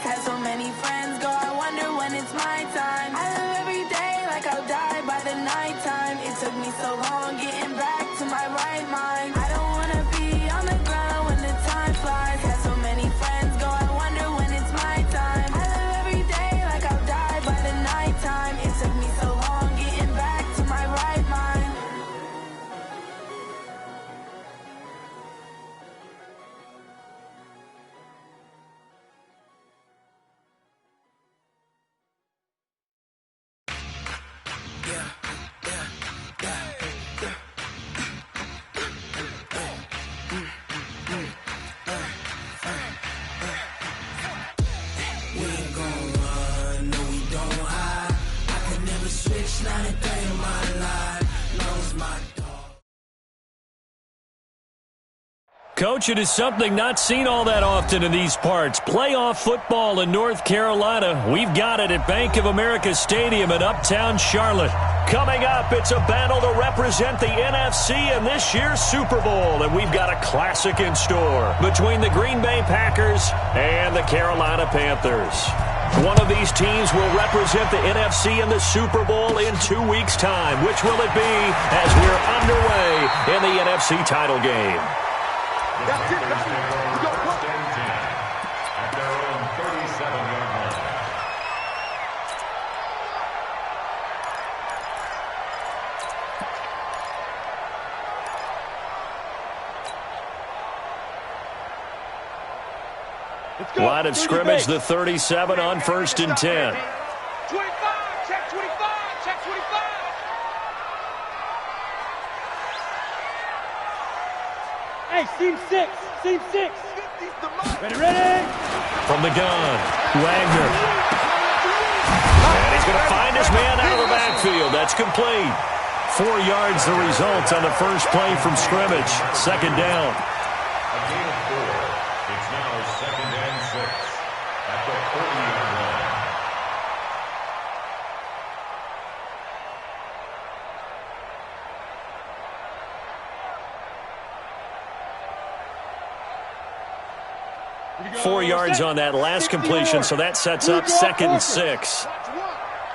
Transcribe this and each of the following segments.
flies, had so many friends go, I wonder when it's my time. I live every day like I'll die by the nighttime. It took me so long getting back to my right mind. I don't wanna be on the ground when the time flies, had so many friends go, I wonder when it's my time. I live every day like I'll die by the nighttime. It took me so long getting back to my right mind. Coach, it is something not seen all that often in these parts. Playoff football in North Carolina. We've got it at Bank of America Stadium in Uptown Charlotte. Coming up, it's a battle to represent the NFC in this year's Super Bowl. And we've got a classic in store between the Green Bay Packers and the Carolina Panthers. One of these teams will represent the NFC in the Super Bowl in 2 weeks' time. Which will it be as we're underway in the NFC title game? That's it, that's it. We go, go. At their own 37-yard line. Let's go. Line of scrimmage, the 37 on 1st and 10. 25, check 25, check 25. Hey, seam 6, seam 6. Ready, ready. From the gun, Wagner. And he's going to find his man out of the backfield. That's complete. 4 yards the result on the first play from scrimmage. Second down. A gain of 4. It's now 2nd and 6 at the 40-yard line. Here we go. 4 yards on that last completion, so that sets up 2nd and 6.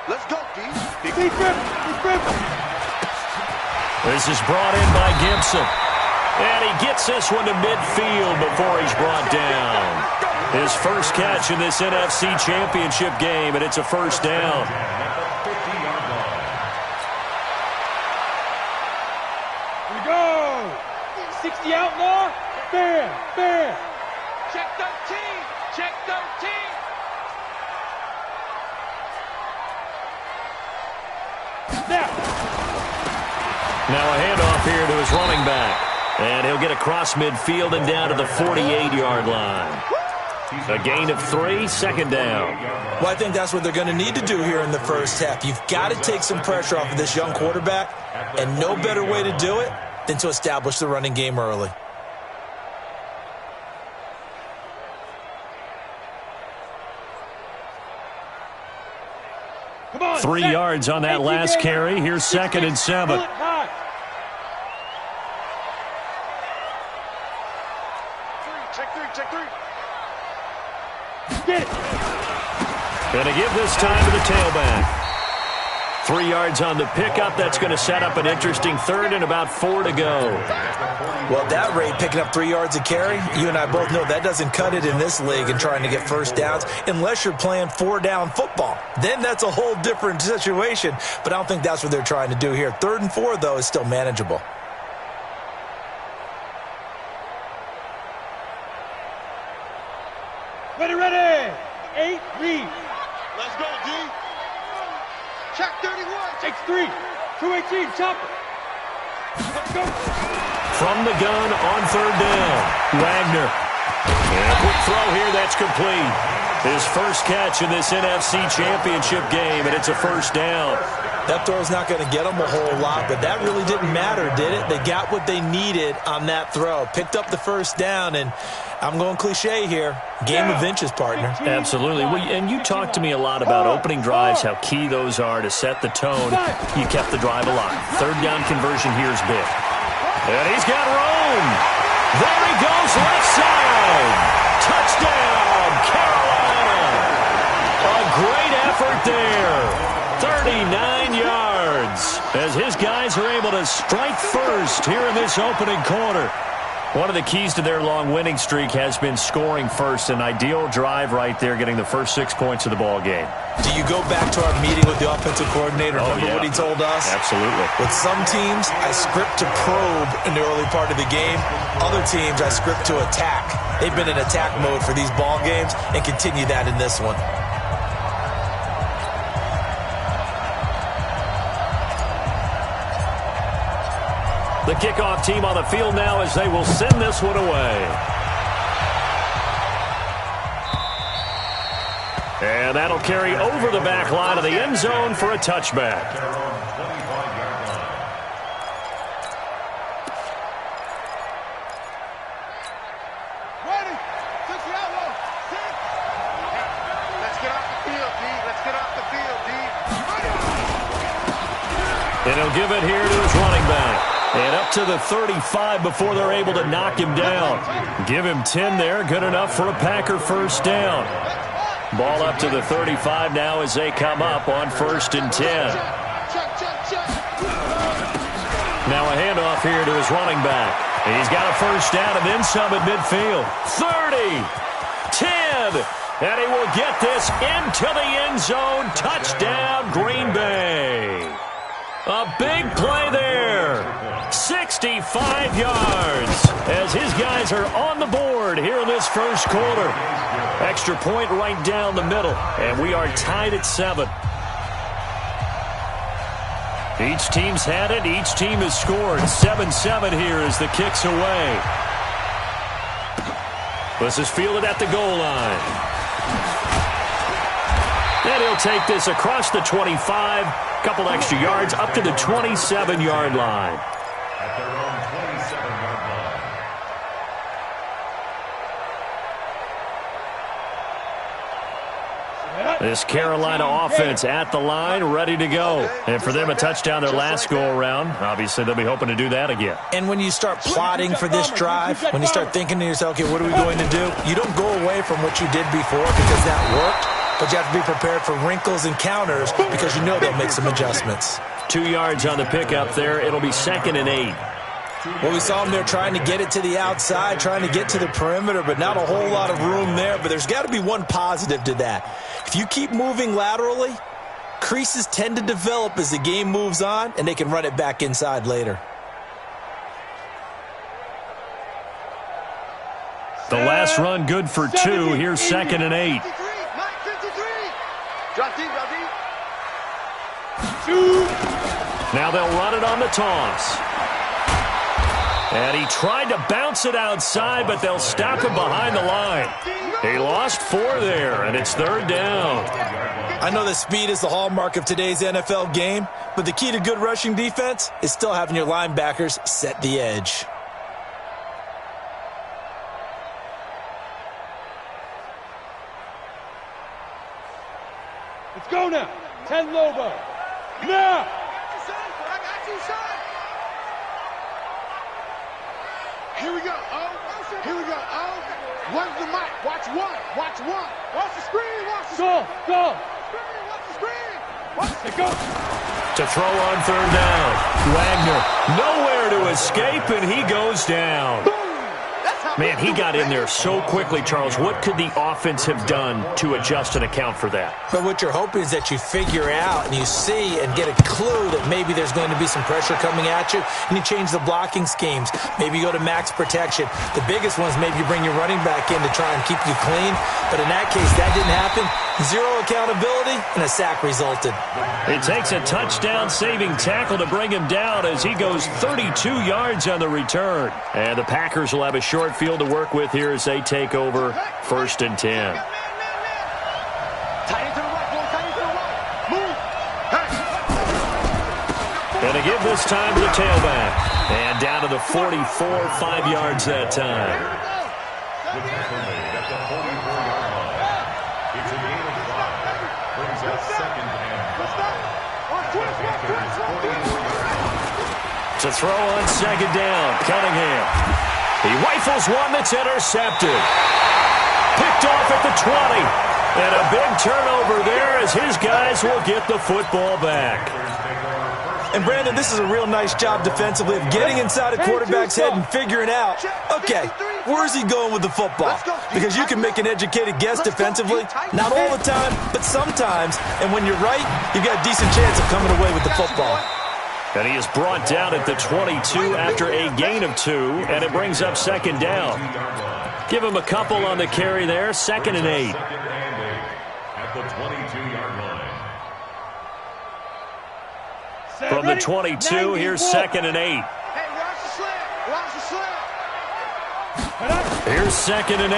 Let's go, D. Deep grip, deep grip. This is brought in by Gibson. And he gets this one to midfield before he's brought down. His first catch in this NFC Championship game, and it's a first down. At the 50-yard line. Here we go. 60 outlaw. Bam, bam. Check 13. Check 13. Now a handoff here to his running back. And he'll get across midfield and down to the 48-yard line. A gain of 3, second down. Well, I think that's what they're going to need to do here in the first half. You've got to take some pressure off of this young quarterback, and no better way to do it than to establish the running game early. Come on. 3 yards on that last carry. Here's 2nd and 7. Check 3. Get it. Going to give this time to the tailback. 3 yards on the pickup. That's going to set up an interesting third and about 4 to go. Well, at that rate, picking up 3 yards a carry, you and I both know that doesn't cut it in this league and trying to get first downs unless you're playing 4-down football. Then that's a whole different situation, but I don't think that's what they're trying to do here. 3rd and 4, though, is still manageable. Ready. 8, read. Let's go, D. Check 31. Takes 3. 218, chopper. Let's go. From the gun on 3rd down. Wagner. And a quick throw here. That's complete. His first catch in this NFC Championship game, and it's a first down. That throw's not going to get them a whole lot, but that really didn't matter, did it? They got what they needed on that throw. Picked up the first down, and I'm going cliche here. Game of inches, partner. Absolutely. And you talked to me a lot about opening drives, how key those are to set the tone. You kept the drive alive. 3rd down conversion here is big. And he's got room. There he goes, left side. Touchdown, Carolina. as his guys are able to strike first here in this opening quarter. One of the keys to their long winning streak has been scoring first. An ideal drive right there, getting the first 6 points of the ball game. Do you go back to our meeting with the offensive coordinator? Remember what he told us? Absolutely. With some teams, I script to probe in the early part of the game. Other teams, I script to attack. They've been in attack mode for these ball games and continue that in this one. The kickoff team on the field now as they will send this one away. And that'll carry over the back line of the end zone for a touchback. Ready. Let's get off the field, D. Let's get off the field, D. And he'll give it here to his running back. And up to the 35 before they're able to knock him down. Give him 10 there. Good enough for a Packer first down. Ball up to the 35 now as they come up on 1st and 10. Now a handoff here to his running back. He's got a first down and then some at midfield. 30, 10, and he will get this into the end zone. Touchdown, Green Bay. A big play there. 65 yards as his guys are on the board here in this first quarter. Extra point right down the middle, and we are tied at 7. Each team's had it. Each team has scored. 7-7 here as the kick's away. This is fielded at the goal line. And he'll take this across the 25. Couple extra yards up to the 27-yard line. At their own 27-yard line. This Carolina offense at the line, ready to go. And for them, a touchdown their last go-around. Obviously, they'll be hoping to do that again. And when you start plotting for this drive, when you start thinking to yourself, okay, what are we going to do? You don't go away from what you did before because that worked. But you have to be prepared for wrinkles and counters because you know they'll make some adjustments. 2 yards on the pickup there. It'll be 2nd and 8. Well, we saw them there trying to get it to the outside, trying to get to the perimeter, but not a whole lot of room there. But there's got to be one positive to that. If you keep moving laterally, creases tend to develop as the game moves on, and they can run it back inside later. The last run good for 2. Here's 2nd and 8. Now they'll run it on the toss. And he tried to bounce it outside, but they'll stop him behind the line. He lost 4 there, and it's 3rd down. I know that speed is the hallmark of today's NFL game, but the key to good rushing defense is still having your linebackers set the edge. Let's go now. 10 Lobo. Now. I got you, son. Here we go. Oh, here we go. Oh, one's the mic. Watch one. Watch one. Watch the screen. Watch the screen. Go. Watch the screen. Watch the Go. To throw on 3rd down. Wagner nowhere to escape, and he goes down. Man, he got in there so quickly, Charles. What could the offense have done to adjust and account for that? But what you're hoping is that you figure out and you see and get a clue that maybe there's going to be some pressure coming at you, and you change the blocking schemes. Maybe you go to max protection. The biggest one is maybe you bring your running back in to try and keep you clean. But in that case, that didn't happen. 0 accountability, and a sack resulted. It takes a touchdown-saving tackle to bring him down as he goes 32 yards on the return. And the Packers will have a short field to work with here as they take over 1st and 10. And to give this time to the tailback. And down to the 44, 5 yards that time. The tackle made at the 44-yard line. It's a gain of 5. Brings us 2nd and 5. To throw on 2nd down, Cunningham. He rifles one that's intercepted. Picked off at the 20. And a big turnover there as his guys will get the football back. And, Brandon, this is a real nice job defensively of getting inside a quarterback's head and figuring out, okay, where's he going with the football? Because you can make an educated guess defensively, not all the time, but sometimes. And when you're right, you've got a decent chance of coming away with the football. And he is brought down at the 22 after a gain of 2, and it brings up second down. Give him a couple on the carry there, 2nd and 8. At the 22-yard line. From the 22, here's 2nd and 8. Hey, watch the slant. Watch the slant. Here's 2nd and 8.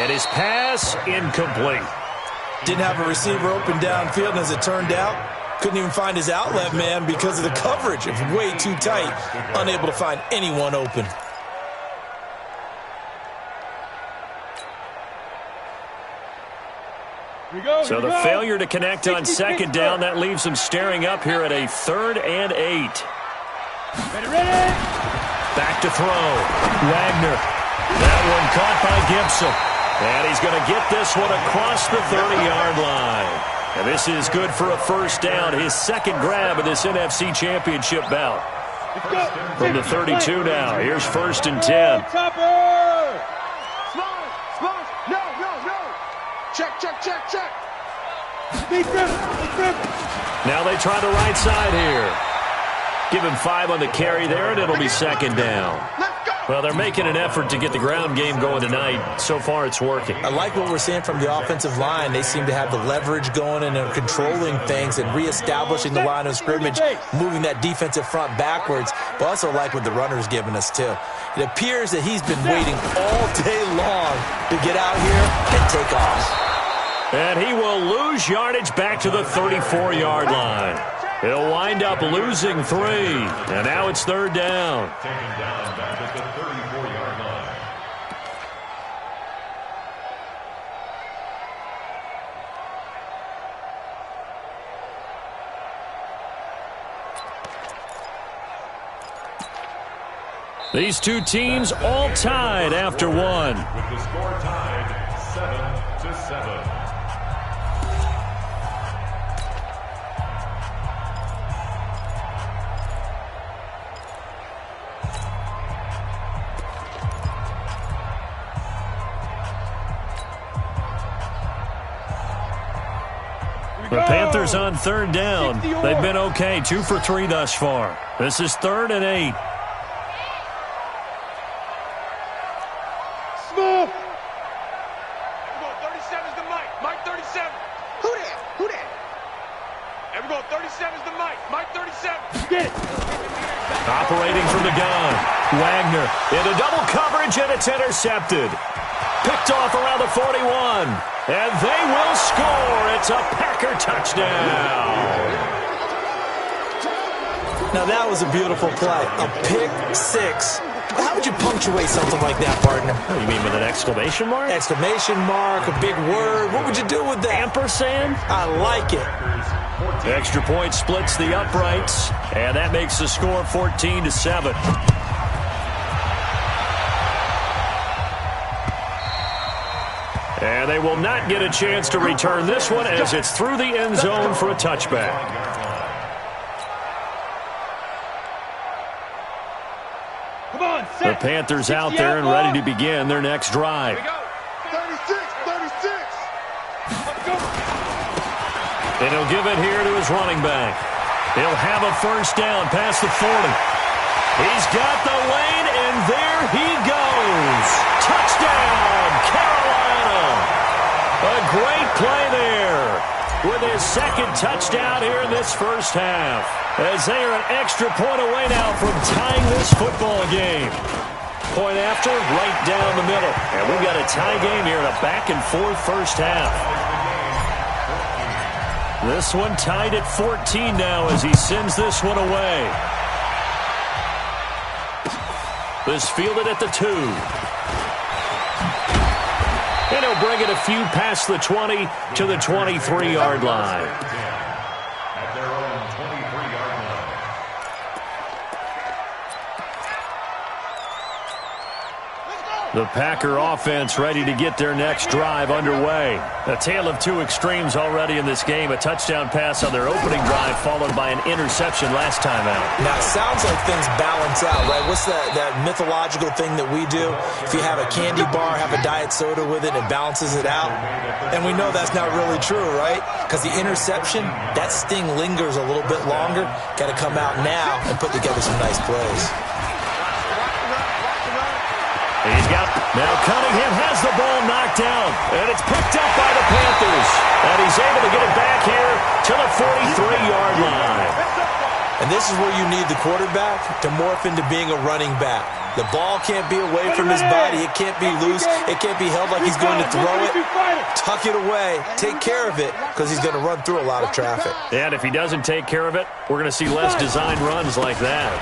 And his pass incomplete. Didn't have a receiver open downfield, and as it turned out, couldn't even find his outlet man because of the coverage. It was way too tight, unable to find anyone open. So the failure to connect on 2nd down, that leaves him staring up here at a 3rd and 8. Ready. Back to throw. Wagner. That one caught by Gibson. And he's going to get this one across the 30-yard line. And this is good for a first down, his 2nd grab of this NFC Championship bout. From the 32 now, here's 1st and 10. Small. No. Check. Now they try the right side here. Give him 5 on the carry there, and it'll be 2nd down. Well, they're making an effort to get the ground game going tonight. So far, it's working. I like what we're seeing from the offensive line. They seem to have the leverage going and they're controlling things and reestablishing the line of scrimmage, moving that defensive front backwards. But also like what the runner's giving us, too. It appears that he's been waiting all day long to get out here and take off. And he will lose yardage back to the 34-yard line. He'll wind up losing 3. And now it's 3rd down. Taken down back at the 34-yard line. These two teams all tied after 1. With the score tied 7-7. The Panthers on 3rd down. They've been okay, 2 for 3 thus far. This is 3rd and 8. Smooth. 37's the Mike. Mike 37. Who that? Everyone, 37's the Mike 37. Get it. Operating from the gun. Wagner into double coverage, and it's intercepted. Picked off around the 41. And they will score. It's a Packer touchdown. Now, that was a beautiful play. A pick 6. How would you punctuate something like that, partner? What do you mean, with an exclamation mark? Exclamation mark, a big word. What would you do with that? Ampersand? I like it. The extra point splits the uprights, and that makes the score 14-7. And they will not get a chance to return this one as it's through the end zone for a touchback. Come on, The Panthers out there and ready to begin their next drive. 36. And he'll give it here to his running back. He'll have a first down past the 40. He's got the lane, and there he goes. Touchdown, Carolina. A great play there with his 2nd touchdown here in this first half, as they are an extra point away now from tying this football game. Point after, right down the middle. And we've got a tie game here in a back-and-forth first half. This one tied at 14 now as he sends this one away. This fielded at the 2. And he'll bring it a few past the 20 to the 23-yard line. At their own 23-yard line. The Packer offense ready to get their next drive underway. A tale of two extremes already in this game. A touchdown pass on their opening drive followed by an interception last time out. Now, it sounds like things balance out, right? What's that mythological thing that we do? If you have a candy bar, have a diet soda with it, it balances it out. And we know that's not really true, right? Because the interception, that sting lingers a little bit longer. Got to come out now and put together some nice plays. Now Cunningham has the ball knocked down, and it's picked up by the Panthers. And he's able to get it back here to the 43-yard line. And this is where you need the quarterback to morph into being a running back. The ball can't be away from his body. It can't be loose. It can't be held like he's going to throw it. Tuck it away. Take care of it because he's going to run through a lot of traffic. And if he doesn't take care of it, we're going to see less design runs like that.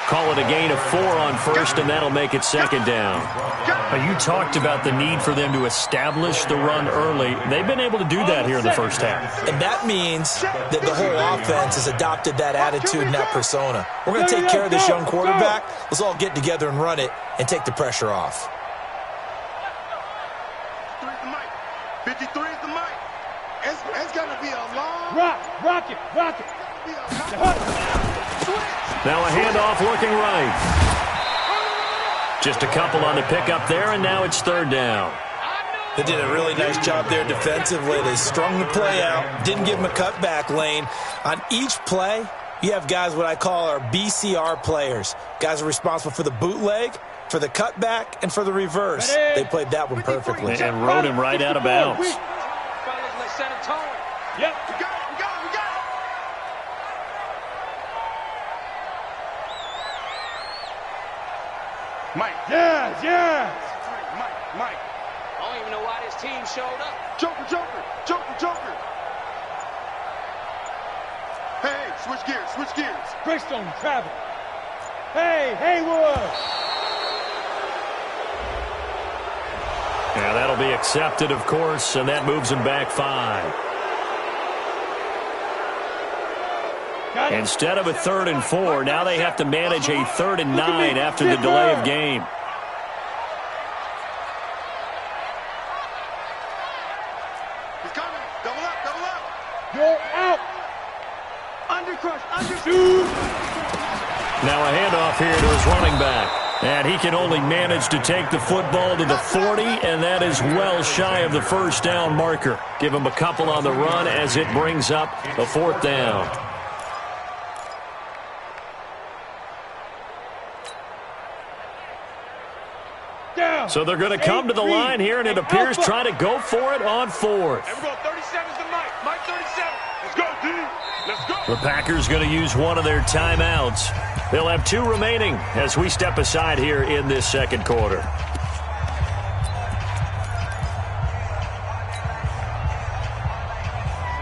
Call it a gain of 4 on first, and that'll make it second down. You talked about the need for them to establish the run early. They've been able to do that here in the first half. And that means that the whole offense has adopted that attitude and that persona. We're going to take care of this young quarterback. Let's all get together and run it and take the pressure off. 53 is the mic. It's going to be a long... Rock it. Now a handoff looking right. Just a couple on the pickup there, and now it's third down. They did a really nice job there defensively. They strung the play out, didn't give him a cutback lane. On each play, you have guys what I call our BCR players. Guys are responsible for the bootleg, for the cutback, and for the reverse. They played that one perfectly. And rode him right out of bounds. Yep. We got it. Mike. Yes. Mike. I don't even know why this team showed up. Joker. Hey, switch gears. Brickstone travel. Hey, Haywood. Yeah, that'll be accepted, of course, and that moves him back 5. Instead of a 3rd and 4, now they have to manage a 3rd and 9 after the delay of game. He's coming. Double up. You're out. Undercrush. Now a handoff here to his running back. And he can only manage to take the football to the 40, and that is well shy of the first down marker. Give him a couple on the run as it brings up a 4th down. So they're going to come to the line here, and it appears trying to go for it on 4th. And we're going 37 is the Mike. Mike 37. Let's go, D. Let's go. The Packers going to use one of their timeouts. They'll have 2 remaining as we step aside here in this second quarter.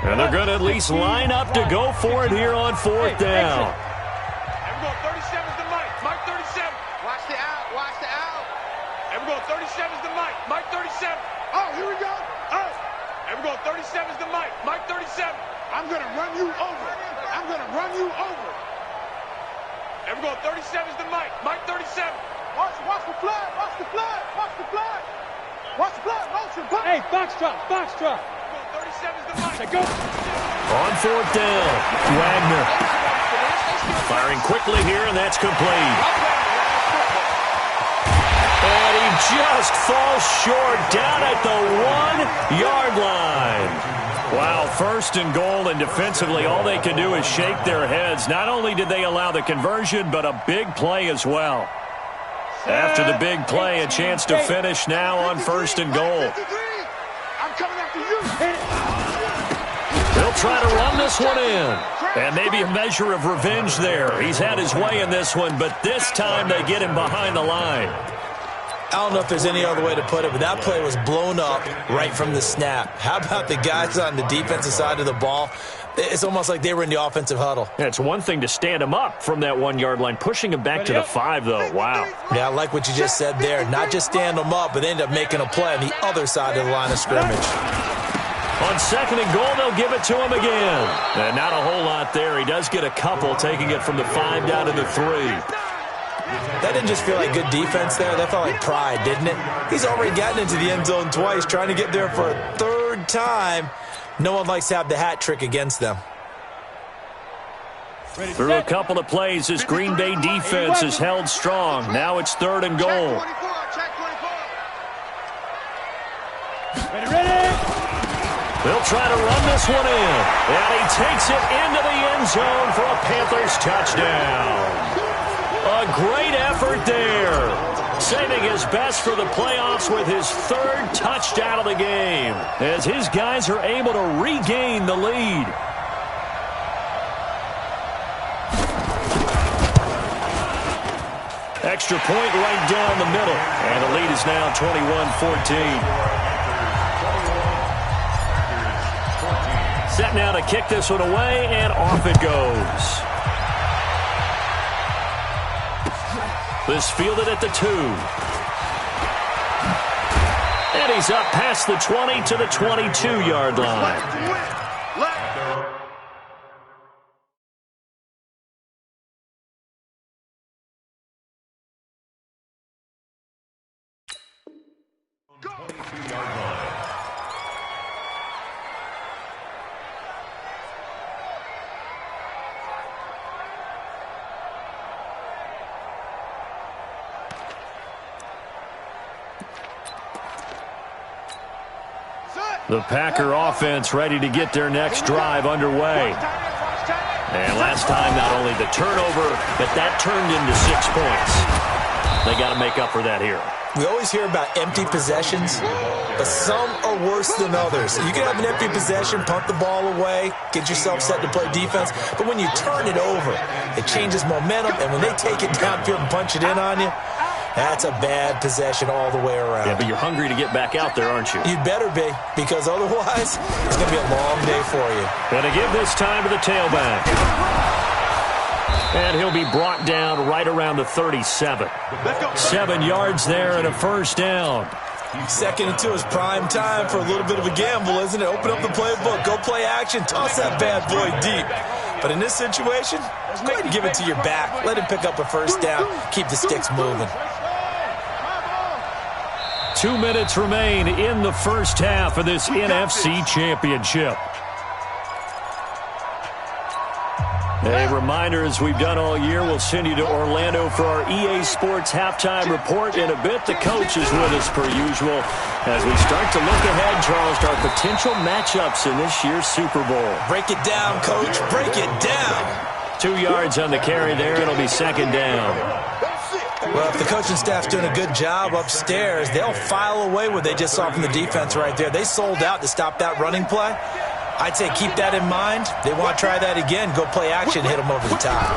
And they're going to at least line up to go for it here on 4th down. And we're going 37 is the Mike. Mike 37. Watch the out. And we're going 37 is the Mike. Mike 37. Oh, here we go. Oh. And we're going 37 is the Mike. Mike 37. I'm going to run you over. And we're going 37 is the Mike. Mike 37. Watch the flag. Motion. Hey, Foxtrot. 37 is the Mike. Go. On 4th down, Wagner. Firing quickly here, and that's complete. And he just falls short down at the 1-yard line. Wow, 1st and goal, and defensively all they can do is shake their heads. Not only did they allow the conversion, but a big play as well. After the big play, a chance to finish now on 1st and goal. I'm coming after you. They'll try to run this one in. And maybe a measure of revenge there. He's had his way in this one, but this time they get him behind the line. I don't know if there's any other way to put it, but that play was blown up right from the snap. How about the guys on the defensive side of the ball? It's almost like they were in the offensive huddle. Yeah, it's one thing to stand him up from that 1-yard line. Pushing him back to the 5, though. Wow. Yeah, I like what you just said there. Not just stand them up, but end up making a play on the other side of the line of scrimmage. On second and goal, they'll give it to him again. And not a whole lot there. He does get a couple, taking it from the 5 down to the 3. That didn't just feel like good defense there. That felt like pride, didn't it? He's already gotten into the end zone twice, trying to get there for a third time. No one likes to have the hat trick against them. Through a couple of plays, this Green Bay defense is held strong. Now it's 3rd and goal. They'll try to run this one in. And he takes it into the end zone for a Panthers touchdown. A great effort there. Saving his best for the playoffs with his 3rd touchdown of the game, as his guys are able to regain the lead. Extra point right down the middle. And the lead is now 21-14. Set now to kick this one away, and off it goes. This fielded at the 2. And he's up past the 20 to the 22-yard line. The Packer offense ready to get their next drive underway. And last time, not only the turnover, but that turned into 6 points. They got to make up for that here. We always hear about empty possessions, but some are worse than others. You can have an empty possession, punt the ball away, get yourself set to play defense, but when you turn it over, it changes momentum, and when they take it downfield and punch it in on you, that's a bad possession all the way around. Yeah, but you're hungry to get back out there, aren't you? You better be, because otherwise, it's going to be a long day for you. Going to give this time to the tailback. And he'll be brought down right around the 37. 7 yards there and a first down. 2nd and 2 is prime time for a little bit of a gamble, isn't it? Open up the playbook, go play action, toss that bad boy deep. But in this situation, go ahead and give it to your back. Let him pick up a first down. Keep the sticks moving. 2 minutes remain in the first half of this NFC Championship. A reminder, as we've done all year, we'll send you to Orlando for our EA Sports halftime report in a bit. The coach is with us per usual as we start to look ahead, Charles, to our potential matchups in this year's Super Bowl. Break it down, Coach. Break it down. 2 yards on the carry there. It'll be 2nd down. Well, if the coaching staff's doing a good job upstairs, they'll file away what they just saw from the defense right there. They sold out to stop that running play. I'd say keep that in mind. They want to try that again. Go play action, hit them over the top.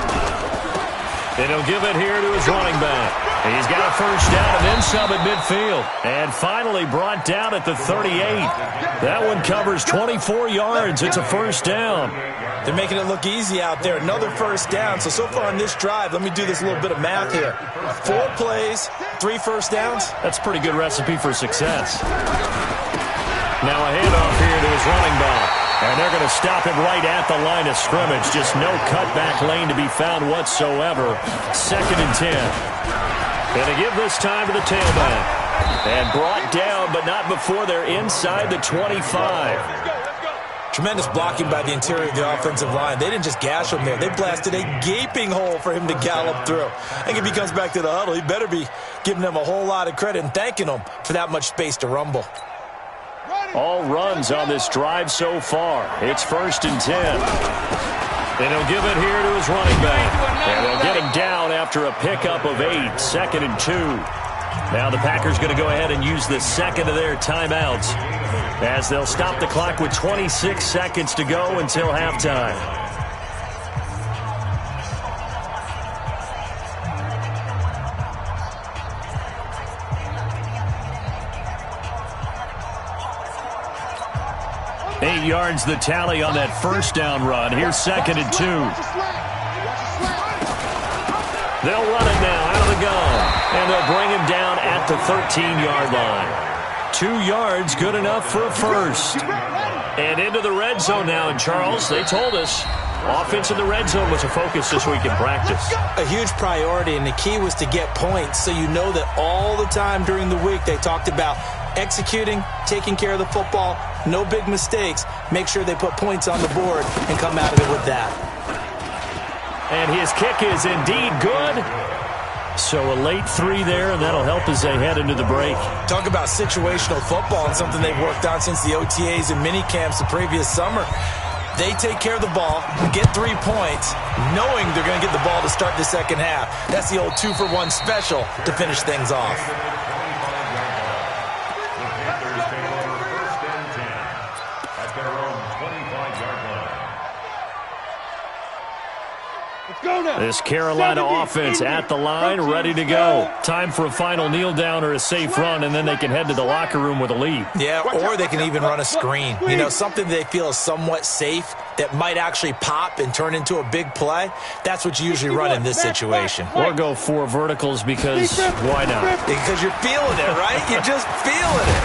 And he'll give it here to his running back. He's got a first down and then some at midfield. And finally brought down at the 38. That one covers 24 yards. It's a first down. They're making it look easy out there. Another first down. So far on this drive, let me do this little bit of math here. 4 plays, 3 first downs. That's a pretty good recipe for success. Now a handoff here to his running back. And they're going to stop him right at the line of scrimmage. Just no cutback lane to be found whatsoever. 2nd and 10. Going to give this time to the tailback. And brought down, but not before they're inside the 25. Tremendous blocking by the interior of the offensive line. They didn't just gash him there. They blasted a gaping hole for him to gallop through. I think if he comes back to the huddle, he better be giving them a whole lot of credit and thanking them for that much space to rumble. All runs on this drive so far. It's 1st and 10. And he'll give it here to his running back. And they'll get him down after a pickup of 8. 2nd and 2. Now the Packers going to go ahead and use the second of their timeouts as they'll stop the clock with 26 seconds to go until halftime. Eight yards the tally on that first down run. Here's 2nd and 2. They'll run it now out of the gun. And they'll bring him down at the 13-yard line. 2 yards, good enough for a first. And into the red zone now. And, Charles, they told us offense in the red zone was a focus this week in practice. A huge priority, and the key was to get points. So you know that all the time during the week they talked about executing, taking care of the football, no big mistakes. Make sure they put points on the board and come out of it with that. And his kick is indeed good. So a late 3 there, and that'll help as they head into the break. Talk about situational football and something they've worked on since the OTAs and mini camps the previous summer. They take care of the ball, get 3 points, knowing they're going to get the ball to start the second half. That's the old 2-for-1 special to finish things off. This Carolina offense at the line, ready to go. Time for a final kneel down or a safe run, and then they can head to the locker room with a lead. Yeah, or they can even run a screen. You know, something they feel is somewhat safe that might actually pop and turn into a big play. That's what you usually run in this situation. Or go 4 verticals because why not? Because you're feeling it, right? You're just feeling it.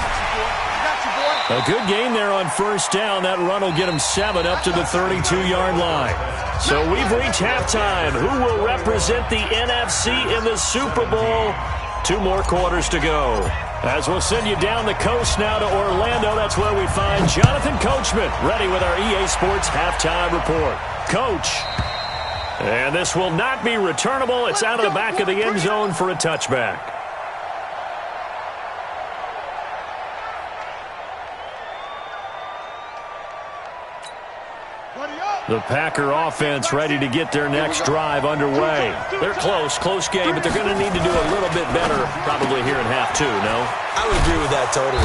A good gain there on first down. That run will get them 7 up to the 32-yard line. So we've reached halftime. Who will represent the NFC in the Super Bowl? 2 more quarters to go. As we'll send you down the coast now to Orlando, that's where we find Jonathan Coachman, ready with our EA Sports halftime report. Coach. And this will not be returnable. It's out of the back of the end zone for a touchback. The Packer offense ready to get their next drive underway. They're close game, but they're going to need to do a little bit better probably here in half 2, no? I would agree with that totally.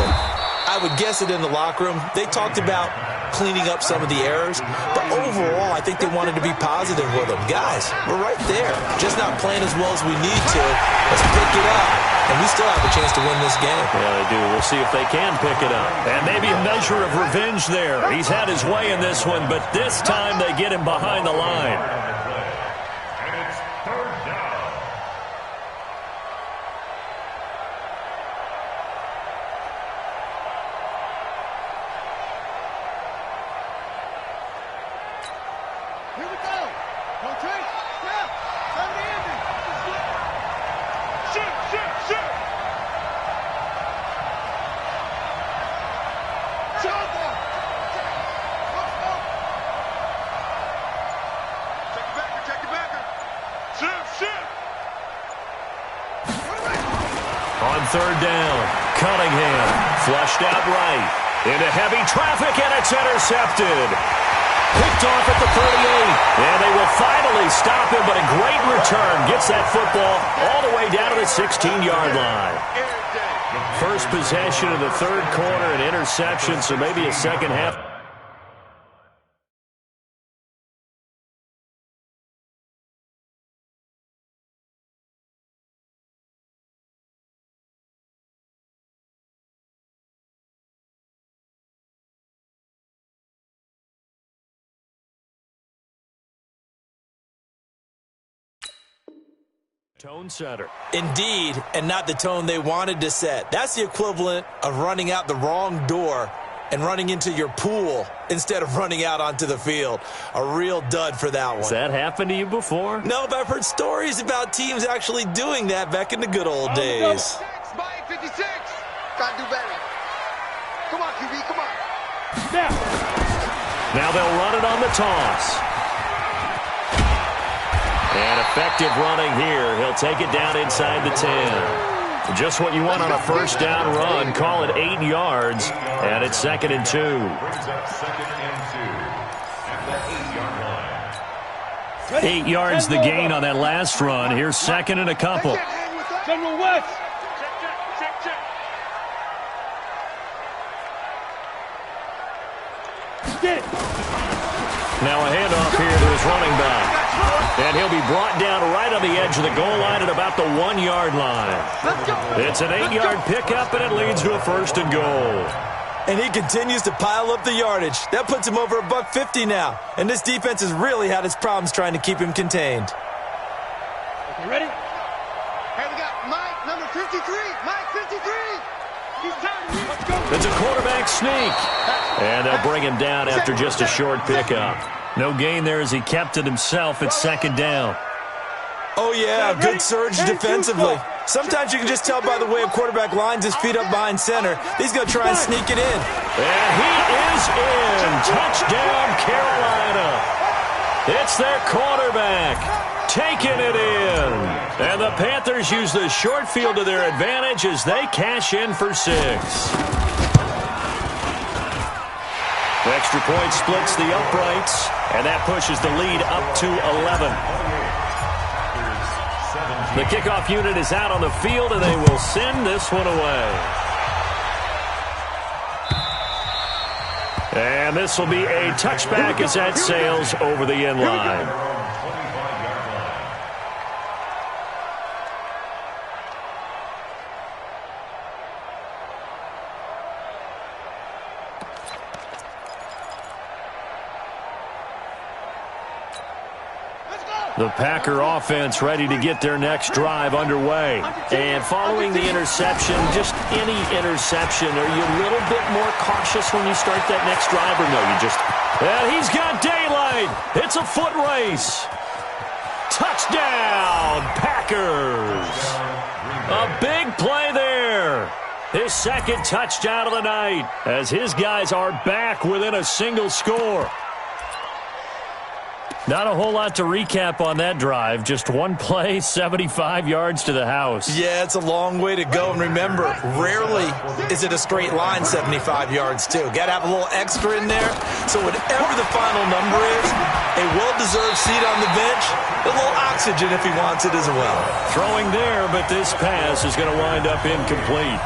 I would guess it in the locker room. They talked about cleaning up some of the errors, but overall I think they wanted to be positive with them. Guys, we're right there. Just not playing as well as we need to. Let's pick it up, and we still have a chance to win this game. Yeah, they do. We'll see if they can pick it up. And maybe a measure of revenge there. He's had his way in this one, but this time they get him behind the line. And it's 3rd down. Here we go. No trace. Yeah. Come to Andy. Shoot. Shot ball. Check the backer. Shoot. On 3rd down, Cunningham flushed out right. Into heavy traffic, and it's intercepted. Picked off at the 38, and they will finally stop him, but a great return gets that football all the way down to the 16-yard line. First possession of the 3rd quarter, an interception, so maybe a second half. Tone setter. Indeed, and not the tone they wanted to set. That's the equivalent of running out the wrong door and running into your pool instead of running out onto the field. A real dud for that one. Has that happened to you before? No, but I've heard stories about teams actually doing that back in the good old days. Spike 56. Gotta do better. Come on, QB, come on. Now they'll run it on the toss. And effective running here. He'll take it down inside the 10. Just what you want on a first down run. Call it 8 yards. And it's 2nd and 2. Brings up 2nd and 2 at the 8-yard line. 8 yards the gain on that last run. Here's 2nd and a couple. General West. Check. Now a handoff here to his running back. And he'll be brought down right on the edge of the goal line at about the 1-yard line. It's an 8-yard pickup, and it leads to a 1st and goal. And he continues to pile up the yardage. That puts him over $150 now. And this defense has really had its problems trying to keep him contained. Okay, ready? Hey, we got Mike, number 53. Mike, 53. It's a quarterback sneak. And they'll bring him down after just a short pickup. No gain there as he kept it himself at second down. Oh, yeah, good surge defensively. Sometimes you can just tell by the way a quarterback lines his feet up behind center. He's going to try and sneak it in. And he is in. Touchdown, Carolina. It's their quarterback taking it in. And the Panthers use the short field to their advantage as they cash in for 6. The extra point splits the uprights, and that pushes the lead up to 11. The kickoff unit is out on the field, and they will send this one away. And this will be a touchback as that sails over the end line. The Packer offense ready to get their next drive underway. And following the interception, just any interception, are you a little bit more cautious when you start that next drive, or no, you just... And he's got daylight. It's a foot race. Touchdown, Packers. A big play there. His second touchdown of the night as his guys are back within a single score. Not a whole lot to recap on that drive. Just one play, 75 yards to the house. Yeah, it's a long way to go. And remember, rarely is it a straight line 75 yards, too. Got to have a little extra in there. So whatever the final number is, a well-deserved seat on the bench, a little oxygen if he wants it as well. Throwing there, but this pass is going to wind up incomplete.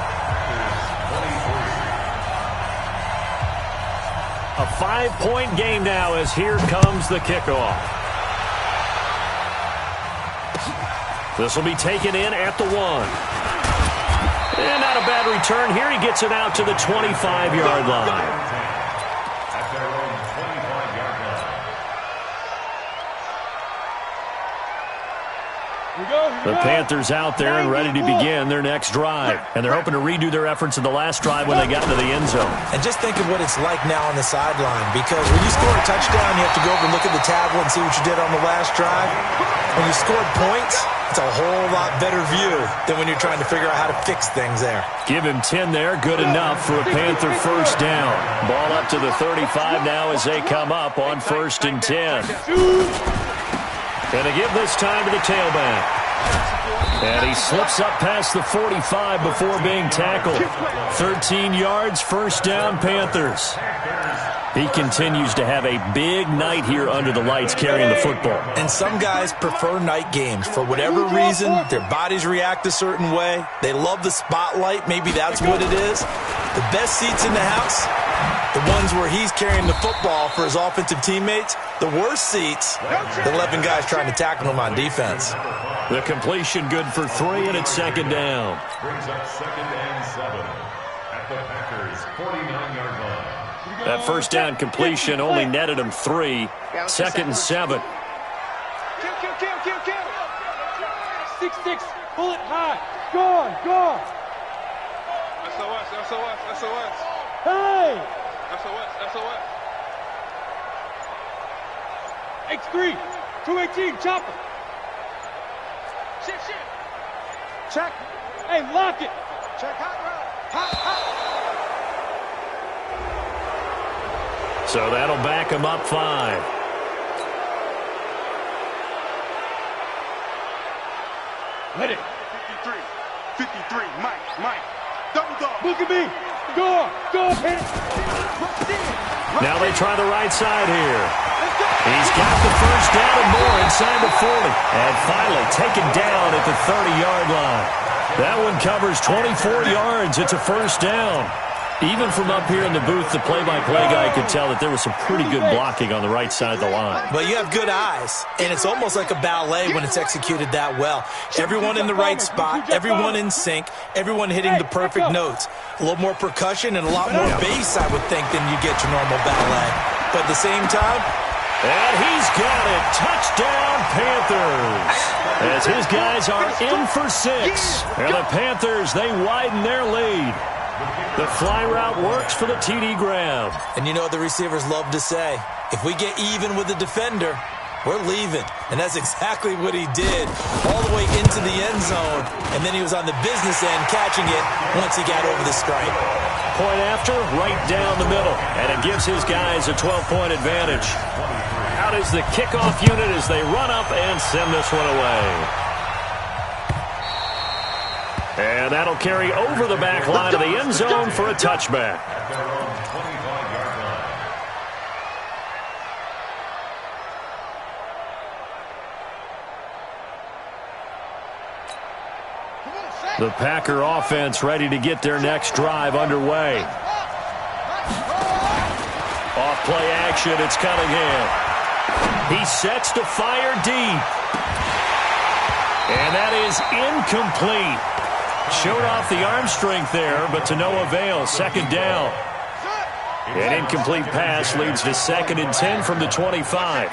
A 5-point game now as here comes the kickoff. This will be taken in at the 1. And not a bad return here. He gets it out to the 25-yard line. The Panthers out there and ready to begin their next drive. And they're hoping to redo their efforts in the last drive when they got into the end zone. And just think of what it's like now on the sideline, because when you score a touchdown, you have to go over and look at the tablet and see what you did on the last drive. When you scored points, it's a whole lot better view than when you're trying to figure out how to fix things there. Give him 10 there. Good enough for a Panther first down. Ball up to the 35 now as they come up on 1st and 10. Gonna give this time to the tailback. And he slips up past the 45 before being tackled. 13 yards, first down, Panthers. He continues to have a big night here under the lights carrying the football. And some guys prefer night games. For whatever reason, their bodies react a certain way. They love the spotlight. Maybe that's what it is. The best seats in the house, the ones where he's carrying the football for his offensive teammates. The worst seats, the 11 guys trying to tackle him on defense. The completion good for 3, and it's second down. Brings up 2nd and 7 at the Packers' 49-yard line. That first down completion only netted him 3. 2nd and 7. Kill. 6-6, pull it high. Gone. SOS. Hey! SOS. X3, 218, chopper. Shit. Check. Hey, lock it. Check hot. So that'll back him up 5. Let it. 53, Mike. Double dog. Look at me. Go, hit it. Now they try the right side here. He's got the first down and more inside the 40. And finally taken down at the 30-yard line. That one covers 24 yards. It's a first down. Even from up here in the booth, the play-by-play guy could tell that there was some pretty good blocking on the right side of the line. Well, you have good eyes, and it's almost like a ballet when it's executed that well. Everyone in the right spot, everyone in sync, everyone hitting the perfect notes. A little more percussion and a lot more bass, I would think, than you get your normal ballet. But at the same time... And he's got it. Touchdown, Panthers. As his guys are in for 6. And the Panthers, they widen their lead. The fly route works for the TD grab. And you know what the receivers love to say? If we get even with the defender, we're leaving. And that's exactly what he did, all the way into the end zone. And then he was on the business end catching it once he got over the stripe. Point after, right down the middle. And it gives his guys a 12-point advantage. Out is the kickoff unit as they run up and send this one away. And that'll carry over the back line of the end zone for a touchback. The Packer offense ready to get their next drive underway. Off play action, it's Cunningham. He sets to fire deep. And that is incomplete. Showed off the arm strength there, but to no avail. Second down. An incomplete pass leads to 2nd and 10 from the 25.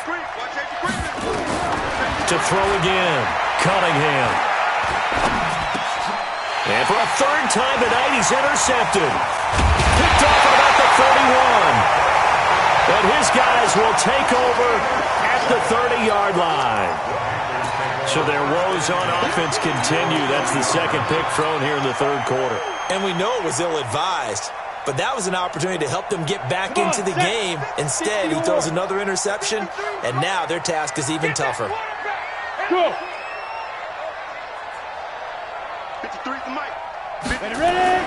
To throw again, Cunningham. And for a 3rd time tonight, he's intercepted. Picked off at about the 31. And his guys will take over at the 30-yard line. So their woes on offense continue. That's the 2nd pick thrown here in the 3rd quarter. And we know it was ill-advised, but that was an opportunity to help them get back into the game. Instead, he throws another interception, and now their task is even tougher. Go. 53 to Mike. Ready?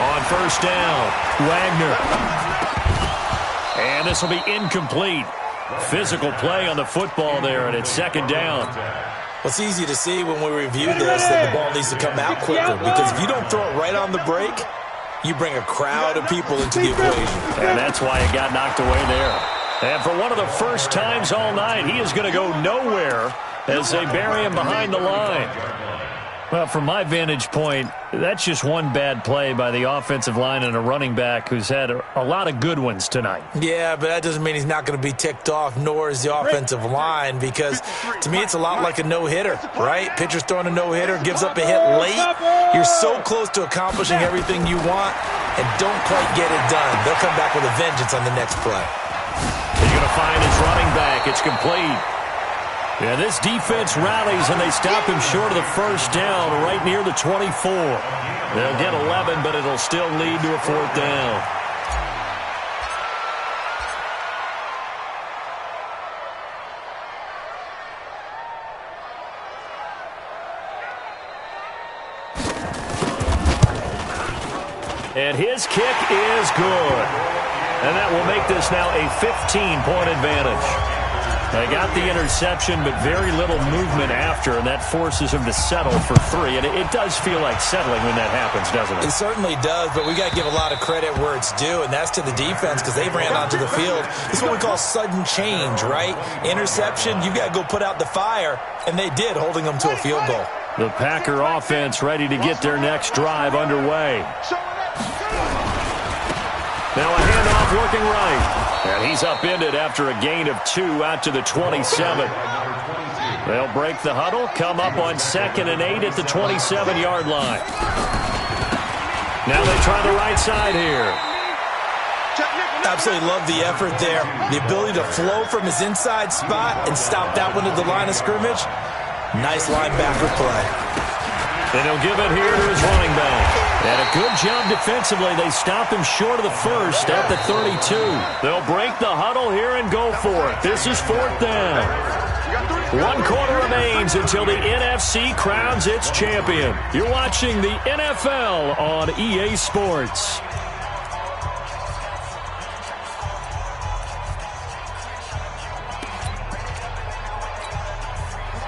On 1st down, Wagner. And this will be incomplete. Physical play on the football there, and it's 2nd down. Well, it's easy to see when we review this that the ball needs to come out quicker, because if you don't throw it right on the break, you bring a crowd of people into the equation. And that's why it got knocked away there. And for one of the first times all night, he is going to go nowhere as they bury him behind the line. Well, from my vantage point, that's just one bad play by the offensive line and a running back who's had a lot of good ones tonight. Yeah, but that doesn't mean he's not going to be ticked off, nor is the offensive line, because to me it's a lot like a no-hitter, right? Pitcher's throwing a no-hitter, gives up a hit late. You're so close to accomplishing everything you want and don't quite get it done. They'll come back with a vengeance on the next play. He's going to find his running back. It's complete. Yeah, this defense rallies, and they stop him short of the 1st down right near the 24. They'll get 11, but it'll still lead to a 4th down. And his kick is good. And that will make this now a 15-point advantage. They got the interception, but very little movement after, and that forces him to settle for 3. And it does feel like settling when that happens, doesn't it? It certainly does, but we got to give a lot of credit where it's due, and that's to the defense because they ran onto the field. This is what we call sudden change, right? Interception, you got to go put out the fire, and they did, holding them to a field goal. The Packer offense ready to get their next drive underway. Now a handoff looking right. And he's upended after a gain of 2 out to the 27. They'll break the huddle, come up on 2nd and 8 at the 27-yard line. Now they try the right side here. Absolutely love the effort there. The ability to flow from his inside spot and stop that one at the line of scrimmage. Nice linebacker play. And he'll give it here to his running back. And a good job defensively. They stop him short of the 1st at the 32. They'll break the huddle here and go for it. This is 4th down. 1 quarter remains until the NFC crowns its champion. You're watching the NFL on EA Sports.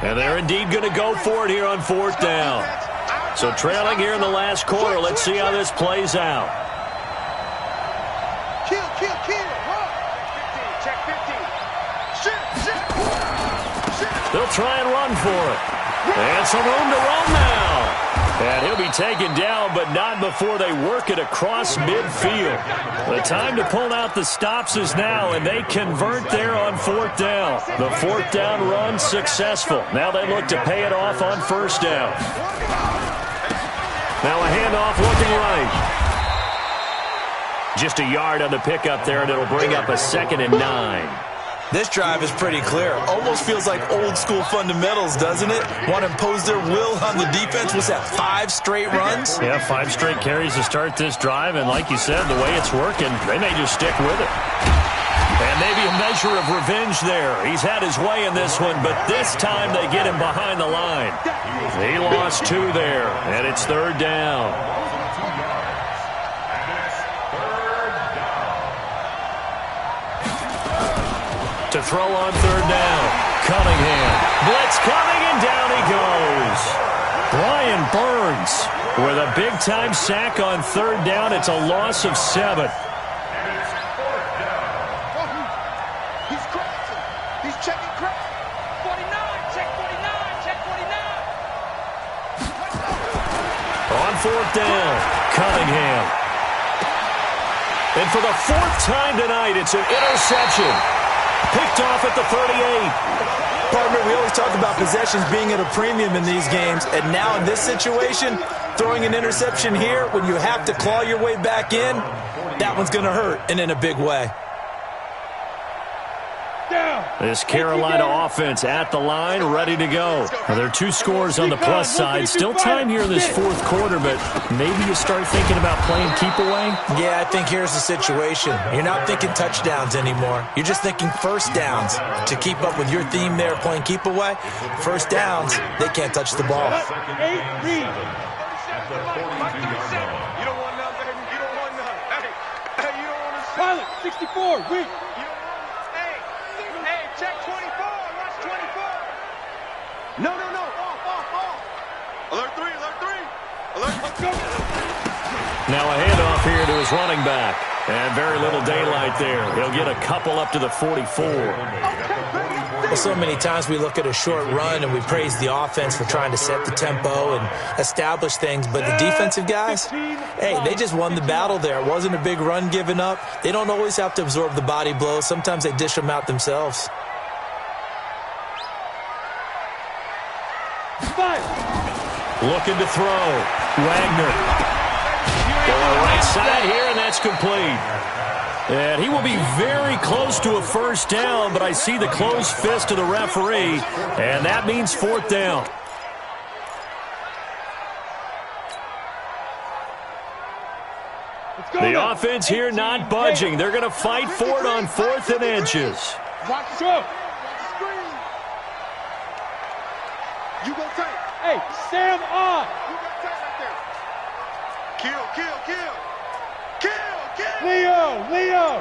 And they're indeed going to go for it here on 4th down. So trailing here in the last quarter. Let's see how this plays out. Kill. Run. 15, check 15. Shit. They'll try and run for it. And some room to run now. And he'll be taken down, but not before they work it across midfield. The time to pull out the stops is now, and they convert there on 4th down. The 4th down run successful. Now they look to pay it off on 1st down. Now a handoff looking right. Just a yard on the pickup there, and it'll bring up a 2nd and 9. This drive is pretty clear. Almost feels like old school fundamentals, doesn't it? Want to impose their will on the defense. Was that 5 straight runs? Yeah, 5 straight carries to start this drive, and like you said, the way it's working, they may just stick with it. And maybe a measure of revenge there. He's had his way in this one, but this time they get him behind the line. He lost 2 there, and it's 3rd down. To throw on 3rd down. Cunningham. Blitz coming, and down he goes. Brian Burns with a big-time sack on 3rd down. It's a loss of 7. He's crossing. He's checking crack. 49. Check 49. Check 49. On 4th down. Cunningham. And for the 4th time tonight, it's an interception. Picked off at the 38. Partner, we always talk about possessions being at a premium in these games, and now in this situation, throwing an interception here when you have to claw your way back in, that one's going to hurt, and in a big way. This Carolina offense at the line, ready to go. Well, there are 2 scores on the plus side. Still time here in this 4th quarter, but maybe you start thinking about playing keep away? Yeah, I think here's the situation. You're not thinking touchdowns anymore. You're just thinking first downs. To keep up with your theme there, playing keep away, first downs, they can't touch the ball. 8 read. You don't want none, baby. You don't want none. Hey, you don't want to see. Pilot, 64, read. Hey, check 24. Watch 24. No. Off. Alert 3. Let's go. Now a handoff here to his running back. And very little daylight there. He'll get a couple up to the 44. Well, so many times we look at a short run and we praise the offense for trying to set the tempo and establish things, but the defensive guys, hey, they just won the battle there. It wasn't a big run given up. They don't always have to absorb the body blows. Sometimes they dish them out themselves. 5. Looking to throw. Wagner. Going right side here, and that's complete. And he will be very close to a first down, but I see the closed fist of the referee, and that means 4th down. The offense here not budging. They're going to fight for it on 4th and inches. Watch the screen. You go tight. Hey, Sam on. You got tight right there. Kill. Leo.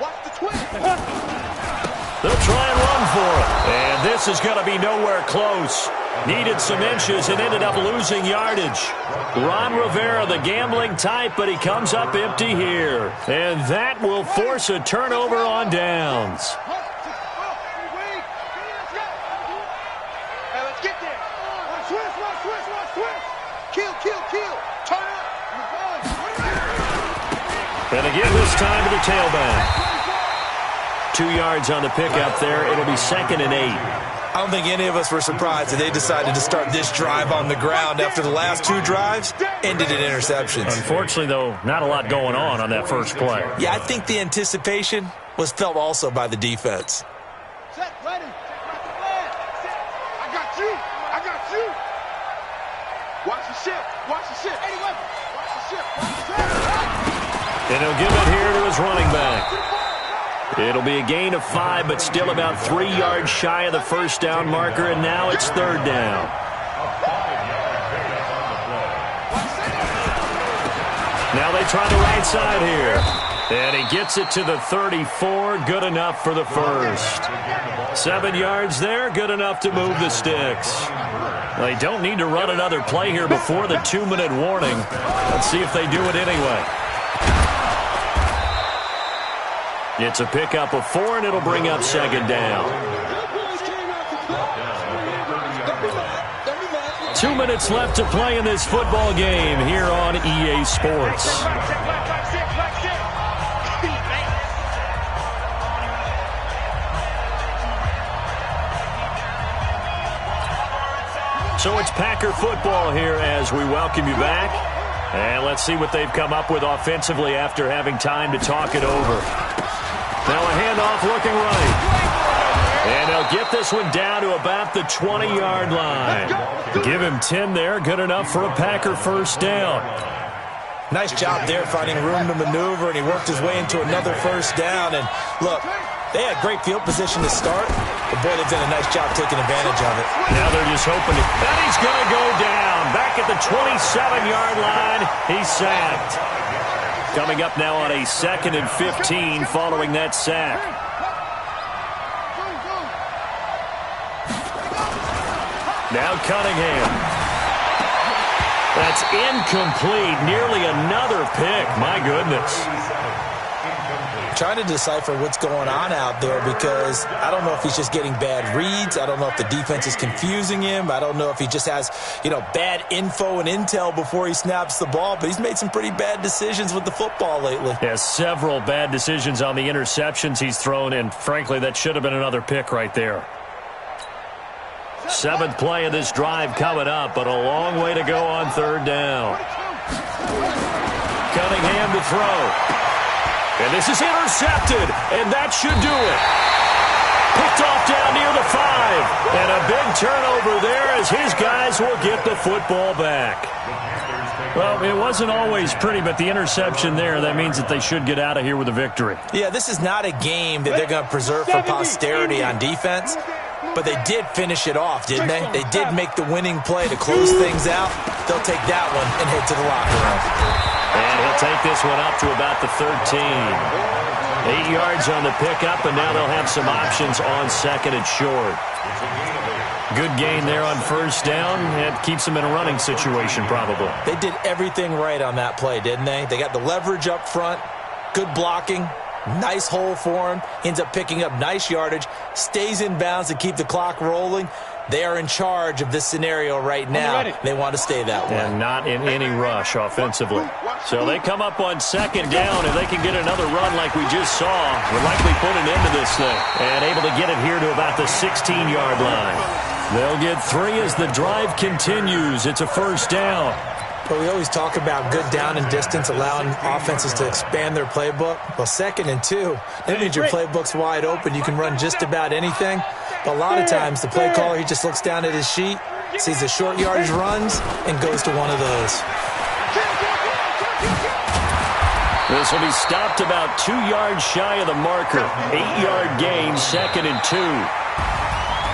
Watch the twist. They'll try and run for it. And this is going to be nowhere close. Needed some inches and ended up losing yardage. Ron Rivera, the gambling type, but he comes up empty here. And that will force a turnover on downs. Hey, let's get there. Watch twist. Kill. Turn up. And again this time to the tailback. 2 yards on the pickup there. It'll be 2nd and 8. I don't think any of us were surprised that they decided to start this drive on the ground after the last 2 drives ended in interceptions. Unfortunately, though, not a lot going on that first play. Yeah, I think the anticipation was felt also by the defense. Set, ready. Check the plan. Set. I got you. Watch the ship. 80 weapons. Watch the ship. And he'll give it here to his running back. It'll be a gain of 5, but still about 3 yards shy of the first down marker, and now it's 3rd down. Now they try the right side here. And he gets it to the 34, good enough for the first. 7 yards there, good enough to move the sticks. They don't need to run another play here before the 2-minute warning. Let's see if they do it anyway. It's a pickup of 4, and it'll bring up 2nd down. 2 minutes left to play in this football game here on EA Sports. So it's Packer football here as we welcome you back. And let's see what they've come up with offensively after having time to talk it over. Now a handoff looking right. And they'll get this one down to about the 20-yard line. Give him 10 there. Good enough for a Packer first down. Nice job there finding room to maneuver, and he worked his way into another first down. And look, they had great field position to start, but boy, they've done a nice job taking advantage of it. Now they're just hoping that he's going to go down. Back at the 27-yard line, he's sacked. Coming up now on a 2nd and 15 following that sack. Now Cunningham. That's incomplete. Nearly another pick. My goodness. Trying to decipher what's going on out there because I don't know if he's just getting bad reads. I don't know if the defense is confusing him. I don't know if he just has, bad info and intel before he snaps the ball. But he's made some pretty bad decisions with the football lately. Yeah, several bad decisions on the interceptions he's thrown, and frankly, that should have been another pick right there. 7th play of this drive coming up, but a long way to go on 3rd down. Cunningham to throw. And this is intercepted, and that should do it. Picked off down near the 5. And a big turnover there as his guys will get the football back. Well, it wasn't always pretty, but the interception there, that means that they should get out of here with a victory. Yeah, this is not a game that they're going to preserve for posterity on defense. But they did finish it off, didn't they? They did make the winning play to close things out. They'll take that one and head to the locker room. And he'll take this one up to about the 13. 8 yards on the pickup, and now they'll have some options on 2nd and short. Good gain there on 1st down. It keeps them in a running situation, probably. They did everything right on that play, didn't they? They got the leverage up front, good blocking. Nice hole for him. Ends up picking up nice yardage. Stays in bounds to keep the clock rolling. They are in charge of this scenario right now. They want to stay that way. And not in any rush offensively. So they come up on 2nd down, and they can get another run like we just saw. Would likely put an end to this thing. And able to get it here to about the 16-yard line. They'll get 3 as the drive continues. It's a 1st down. But we always talk about good down and distance, allowing offenses to expand their playbook. Well, 2nd and 2, that means your playbook's wide open. You can run just about anything. But a lot of times, the play caller, he just looks down at his sheet, sees the short yardage runs, and goes to one of those. This will be stopped about 2 yards shy of the marker. 8-yard gain, 2nd and 2.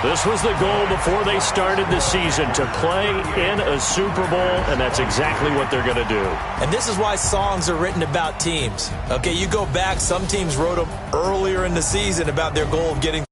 This was the goal before they started the season, to play in a Super Bowl, and that's exactly what they're going to do. And this is why songs are written about teams. Okay, you go back, some teams wrote them earlier in the season about their goal of getting